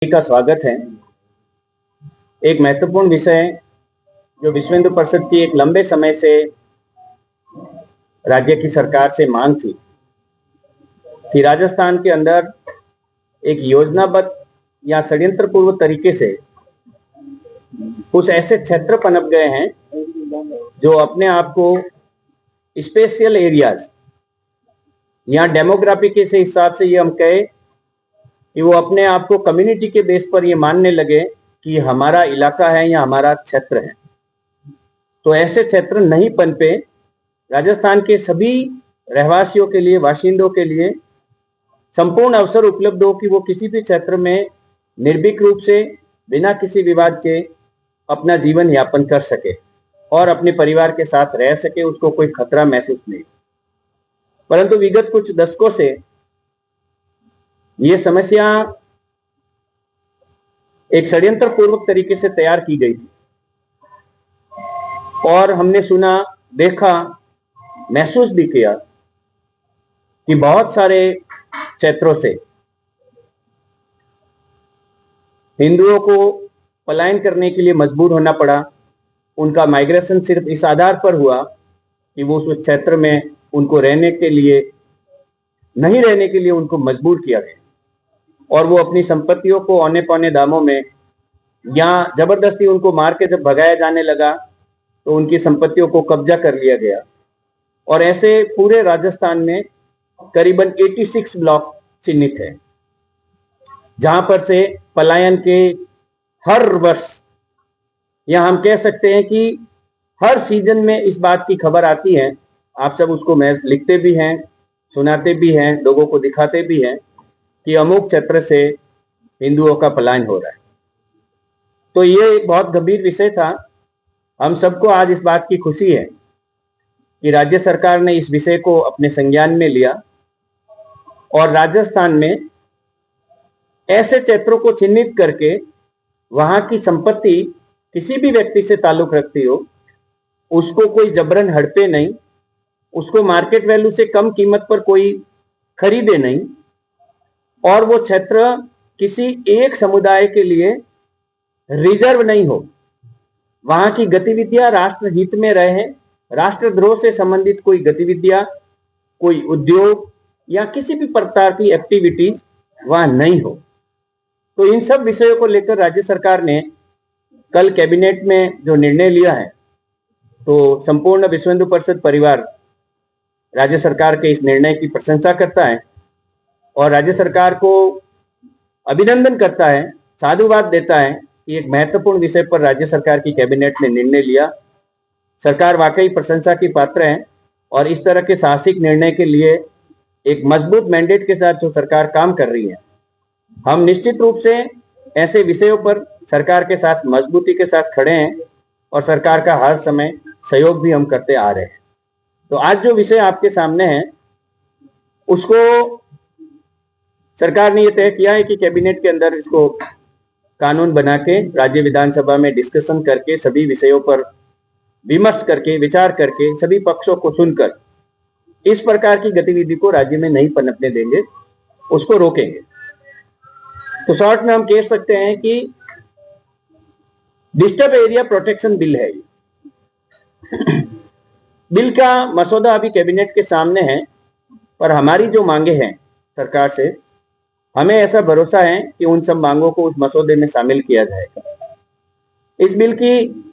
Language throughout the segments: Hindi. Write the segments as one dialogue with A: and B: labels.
A: का स्वागत है। एक महत्वपूर्ण विषय जो विश्व हिंदू परिषद की एक लंबे समय से राज्य की सरकार से मांग थी कि राजस्थान के अंदर एक योजनाबद्ध या षड्यंत्र पूर्व तरीके से कुछ ऐसे क्षेत्र पनप गए हैं जो अपने आप को स्पेशल एरियाज या डेमोग्राफी के हिसाब से ये हम कहें कि वो अपने आप को कम्युनिटी के बेस पर ये मानने लगे कि हमारा इलाका है या हमारा क्षेत्र है। तो ऐसे क्षेत्र नहीं पनपे। राजस्थान के सभी रहवासियों के लिए, बाशिंदों के लिए संपूर्ण अवसर उपलब्ध हो कि वो किसी भी क्षेत्र में निर्भीक रूप से बिना किसी विवाद के अपना जीवन यापन कर सके और अपने परिवार के साथ रह सके, उसको कोई खतरा महसूस नहीं। परंतु विगत कुछ दशकों से ये समस्या एक षड्यंत्र पूर्वक तरीके से तैयार की गई थी और हमने सुना, देखा, महसूस भी किया कि बहुत सारे क्षेत्रों से हिंदुओं को पलायन करने के लिए मजबूर होना पड़ा। उनका माइग्रेशन सिर्फ इस आधार पर हुआ कि वो उस क्षेत्र में उनको रहने के लिए, नहीं रहने के लिए उनको मजबूर किया गया और वो अपनी संपत्तियों को औने पौने दामों में या जबरदस्ती उनको मार के जब भगाया जाने लगा तो उनकी संपत्तियों को कब्जा कर लिया गया। और ऐसे पूरे राजस्थान में करीबन 86 ब्लॉक चिन्हित है जहां पर से पलायन के हर वर्ष, या हम कह सकते हैं कि हर सीजन में इस बात की खबर आती है। आप सब उसको लिखते भी हैं, सुनाते भी हैं, लोगों को दिखाते भी हैं कि अमुक क्षेत्र से हिंदुओं का पलायन हो रहा है। तो ये एक बहुत गंभीर विषय था। हम सबको आज इस बात की खुशी है कि राज्य सरकार ने इस विषय को अपने संज्ञान में लिया और राजस्थान में ऐसे क्षेत्रों को चिन्हित करके वहां की संपत्ति किसी भी व्यक्ति से ताल्लुक रखती हो, उसको कोई जबरन हड़पे नहीं, उसको मार्केट वैल्यू से कम कीमत पर कोई खरीदे नहीं, और वो क्षेत्र किसी एक समुदाय के लिए रिजर्व नहीं हो। वहां की गतिविधियां राष्ट्र हित में रहे, राष्ट्रद्रोह से संबंधित कोई गतिविधियां, कोई उद्योग या किसी भी प्रकार की एक्टिविटीज वहां नहीं हो। तो इन सब विषयों को लेकर राज्य सरकार ने कल कैबिनेट में जो निर्णय लिया है, तो संपूर्ण विश्व हिंदू परिषद परिवार राज्य सरकार के इस निर्णय की प्रशंसा करता है और राज्य सरकार को अभिनंदन करता है, साधुवाद देता है कि एक महत्वपूर्ण विषय पर राज्य सरकार की कैबिनेट ने निर्णय लिया। सरकार वाकई प्रशंसा की पात्र है और इस तरह के साहसिक निर्णय के लिए एक मजबूत मैंडेट के साथ जो सरकार काम कर रही है, हम निश्चित रूप से ऐसे विषयों पर सरकार के साथ मजबूती के साथ खड़े हैं और सरकार का हर समय सहयोग भी हम करते आ रहे हैं। तो आज जो विषय आपके सामने है, उसको सरकार ने यह तय किया है कि कैबिनेट के अंदर इसको कानून बना के राज्य विधानसभा में डिस्कशन करके, सभी विषयों पर विमर्श करके, विचार करके, सभी पक्षों को सुनकर इस प्रकार की गतिविधि को राज्य में नहीं पनपने देंगे, उसको रोकेंगे। तो शॉर्ट में हम कह सकते हैं कि डिस्टर्ब एरिया प्रोटेक्शन बिल है। बिल का मसौदा अभी कैबिनेट के सामने है, पर हमारी जो मांगे हैं सरकार से, हमें ऐसा भरोसा है कि उन सब मांगों को उस मसौदे में शामिल किया जाएगा। इस बिल की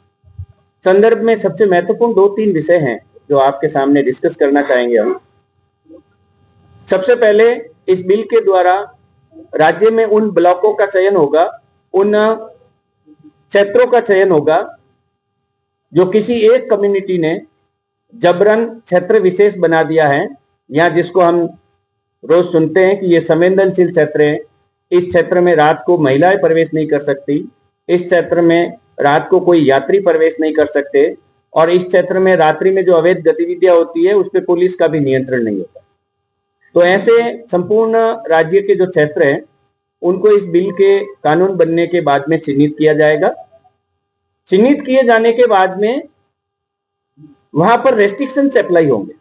A: संदर्भ में सबसे महत्वपूर्ण 2-3 विषय हैं जो आपके सामने डिस्कस करना चाहेंगे हम। सबसे पहले, इस बिल के द्वारा राज्य में उन ब्लॉकों का चयन होगा, उन क्षेत्रों का चयन होगा जो किसी एक कम्युनिटी ने जबरन क्षेत्र विशेष बना दिया है, या जिसको हम रोज सुनते हैं कि ये संवेदनशील क्षेत्र है। इस क्षेत्र में रात को महिलाएं प्रवेश नहीं कर सकती, इस क्षेत्र में रात को कोई यात्री प्रवेश नहीं कर सकते, और इस क्षेत्र में रात्रि में जो अवैध गतिविधियां होती है उस पर पुलिस का भी नियंत्रण नहीं होता। तो ऐसे संपूर्ण राज्य के जो क्षेत्र हैं उनको इस बिल के कानून बनने के बाद में चिन्हित किया जाएगा। चिन्हित किए जाने के बाद में वहां पर रेस्ट्रिक्शन अप्लाई होंगे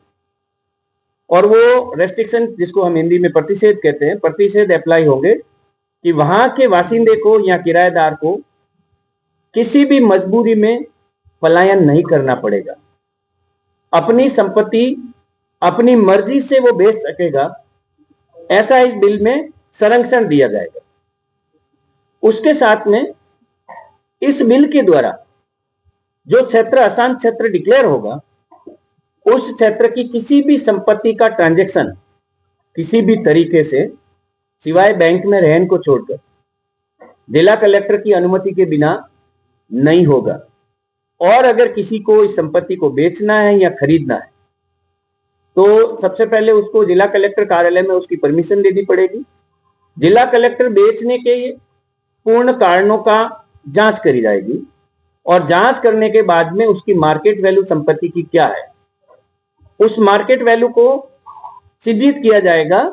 A: और वो रेस्ट्रिक्शन, जिसको हम हिंदी में प्रतिषेध कहते हैं, प्रतिषेध अप्लाई होंगे कि वहां के वासिंदे को या किराएदार को किसी भी मजबूरी में पलायन नहीं करना पड़ेगा। अपनी संपत्ति अपनी मर्जी से वो बेच सकेगा, ऐसा इस बिल में संरक्षण दिया जाएगा। उसके साथ में इस बिल के द्वारा जो क्षेत्र अशांत क्षेत्र डिक्लेयर होगा, उस क्षेत्र की किसी भी संपत्ति का ट्रांजैक्शन किसी भी तरीके से सिवाय बैंक में रहन को छोड़कर जिला कलेक्टर की अनुमति के बिना नहीं होगा। और अगर किसी को इस संपत्ति को बेचना है या खरीदना है तो सबसे पहले उसको जिला कलेक्टर कार्यालय में उसकी परमिशन देनी पड़ेगी। जिला कलेक्टर बेचने के पूर्ण कारणों का जांच करी जाएगी और जांच करने के बाद में उसकी मार्केट वैल्यू संपत्ति की क्या है, उस मार्केट वैल्यू को सिद्धित किया जाएगा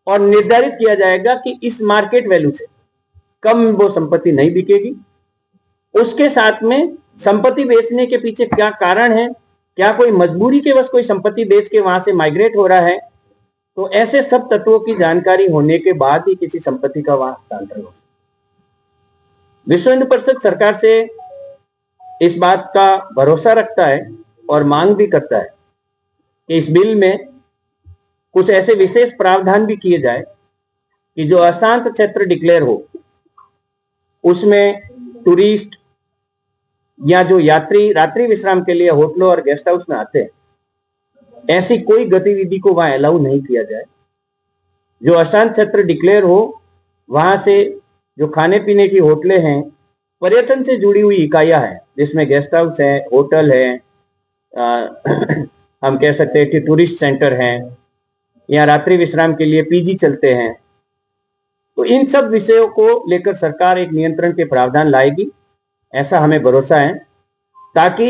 A: और निर्धारित किया जाएगा कि इस मार्केट वैल्यू से कम वो संपत्ति नहीं बिकेगी। उसके साथ में संपत्ति बेचने के पीछे क्या कारण है, क्या कोई मजबूरी के वश कोई संपत्ति बेच के वहां से माइग्रेट हो रहा है, तो ऐसे सब तत्वों की जानकारी होने के बाद ही किसी संपत्ति का वहां हस्तांतरण हो। विश्व हिंदू परिषद सरकार से इस बात का भरोसा रखता है और मांग भी करता है कि इस बिल में कुछ ऐसे विशेष प्रावधान भी किए जाए कि जो अशांत क्षेत्र डिक्लेयर हो उसमें टूरिस्ट या जो यात्री रात्रि विश्राम के लिए होटलों और गेस्ट हाउस में आते हैं, ऐसी कोई गतिविधि को वहां अलाउ नहीं किया जाए। जो अशांत क्षेत्र डिक्लेयर हो वहां से जो खाने पीने की होटलें हैं, पर्यटन से जुड़ी हुई इकाइयां हैं जिसमें गेस्ट हाउस है, होटल है, हम कह सकते हैं कि टूरिस्ट सेंटर हैं या रात्रि विश्राम के लिए पीजी चलते हैं, तो इन सब विषयों को लेकर सरकार एक नियंत्रण के प्रावधान लाएगी, ऐसा हमें भरोसा है, ताकि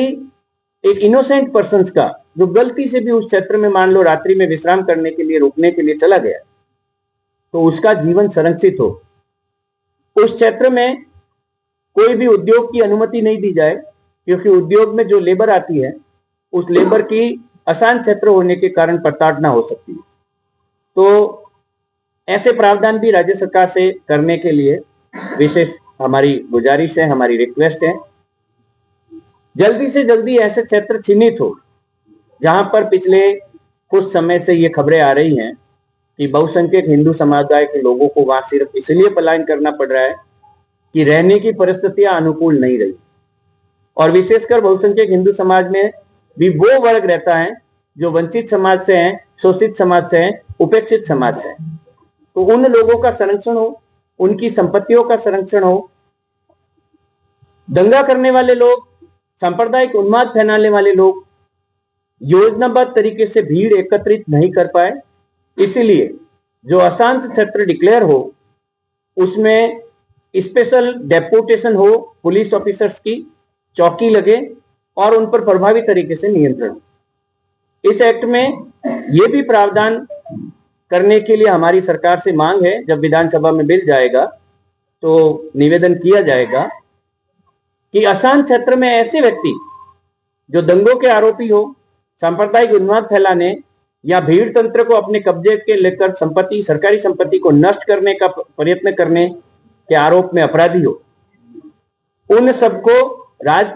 A: एक इनोसेंट पर्सन्स का जो गलती से भी उस क्षेत्र में मान लो रात्रि में विश्राम करने के लिए रुकने के लिए चला गया तो उसका जीवन संरक्षित हो। उस क्षेत्र में कोई भी उद्योग की अनुमति नहीं दी जाए, क्योंकि उद्योग में जो लेबर आती है उस लेबर की अशांत क्षेत्र होने के कारण प्रताड़ना हो सकती है। तो ऐसे प्रावधान भी राज्य सरकार से करने के लिए विशेष हमारी गुजारिश है, हमारी रिक्वेस्ट है। जल्दी से जल्दी ऐसे क्षेत्र चिन्हित हो जहां पर पिछले कुछ समय से ये खबरें आ रही हैं कि बहुसंख्यक हिंदू समुदाय के लोगों को वहां सिर्फ इसलिए पलायन करना पड़ रहा है कि रहने की परिस्थितियां अनुकूल नहीं रही। और विशेषकर बहुसंख्यक हिंदू समाज में भी वो वर्ग रहता है जो वंचित समाज से हैं, शोषित समाज से हैं, उपेक्षित समाज से हैं। तो उन लोगों का संरक्षण हो, उनकी संपत्तियों का संरक्षण हो। दंगा करने वाले लोग, सांप्रदायिक उन्माद फैलाने वाले लोग योजनाबद्ध तरीके से भीड़ एकत्रित नहीं कर पाए, इसीलिए जो अशांत क्षेत्र डिक्लेयर हो उसमें स्पेशल डेपुटेशन हो, पुलिस ऑफिसर्स की चौकी लगे और उन पर प्रभावी तरीके से नियंत्रण। इस एक्ट में यह भी प्रावधान करने के लिए हमारी सरकार से मांग है, जब विधानसभा में बिल जाएगा तो निवेदन किया जाएगा कि अशांत क्षेत्र में ऐसे व्यक्ति जो दंगों के आरोपी हो, सांप्रदायिक उन्माद फैलाने या भीड़ तंत्र को अपने कब्जे के लेकर संपत्ति, सरकारी संपत्ति को नष्ट करने का प्रयत्न करने के आरोप में अपराधी हो, उन सबको राजपाल